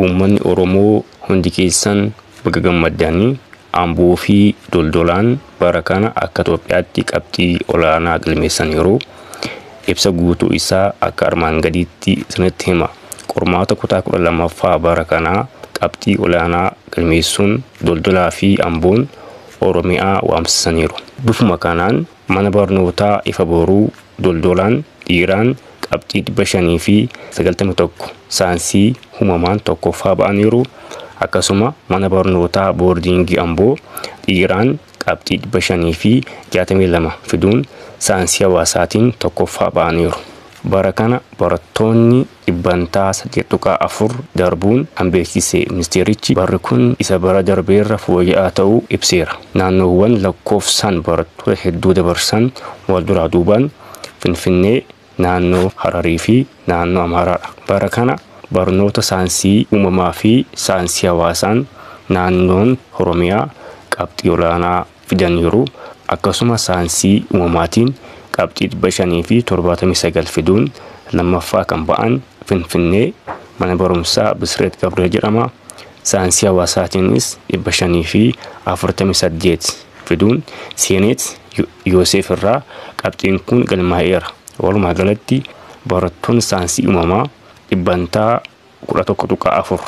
uummanni Oromoo hundi keessan baga gammaddanii Amboo fi Doldolaan bara kana akka Itoophiyaatti qabxii olaanaa galmeessaniiru. Ibsa guutuu isaa akka armaan gadiitti isinitti hima. Qormaata kutaa 12ffaa bara kana qabxii olaanaa galmeessuun Doldolaa fi Amboon Oromiyaa waamsisaniiru. Bifuma kanaan mana barnootaa ifa booruu Doldolaan dhiiraan qabxii 500 fi 91 saayinsii uumamaan tokkoffaa ba'aniiru. Akkasuma mana barnootaa boordiingii Amboo dhiiraan qabxii 500 fi 62 fiduun saayinsii hawaasaatiin tokkoffaa ba'aniiru. Bara kana barattoonni 804 darbuun kan beeksise ministeerichi barri kun isa bara darbeerra fooyya'aa ta'uu ibseera. Naannoowwan lakkoofsaan barattoota hedduu dabarsan wal duraa duubaan Finfinnee, naannoo Hararii fi naannoo Amaaraadha. Bara kana barnoota saayinsii uumamaa fi saayinsii hawaasaan naannoon Oromiyaa qabxii olaanaa fidaniiru. Akkasuma saayinsii uumamaatiin qabxii 500 fi 79 fiduun lammaffaa kan ba'an Finfinnee mana barumsaa Bisreet Gabree jedhama. Saayinsii hawaasaatiinis 500 fi 48 fiduun Seenet Yoosef irraa qabxiin kun galmaa'eera. Walumaa galatti barattoonni saayinsii uumamaa 11.4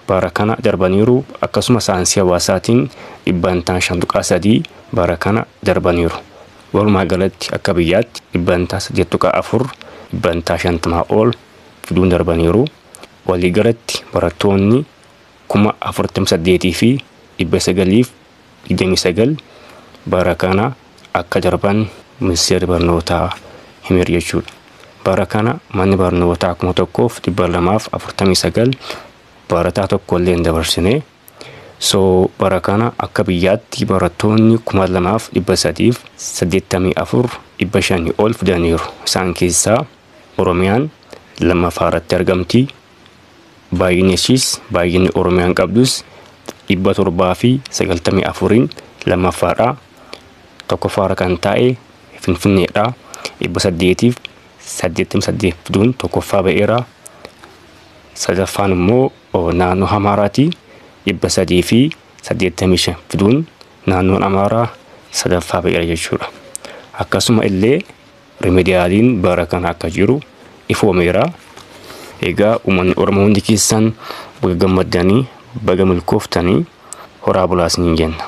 bara kana darbaniiru. Akkasuma saayinsii hawaasaatiin 5.3 bara kana darbaniiru. Walumaa galatti akka biyyaatti 8.4 50 ol fiduun darbaniiru. Walii galatti barattoonni 48,000 fi 929 bara kana akka darban ministeerri barnootaa himeera jechuudha. Bara kana manni barnootaa 1,249 barataa tokko illee hin dabarsine. Bara kana akka biyyaatti barattoonni 2,384 500 ol fidaniiru. Isaan keessaa Oromiyaan lammaffaa irratti argamti. Baay'inni Oromiyaan qabdus 794 lammaffaadha. Tokkoffaarra kan taa'e Finfinneedha. 888 fiduun tokkoffaa ba'eera. Sadaffaan immoo naannoo Amaaraati. 385 fiduun naannoon Amaaraa sadaffaa ba'eera jechuudha. Akkasuma illee remediyaaliin bara kana akka jiru ifoomeera. Egaa uummanni Oromoo hundi keessan baga gammaddanii baga milkooftanii horaa bulaa isiniin jenna.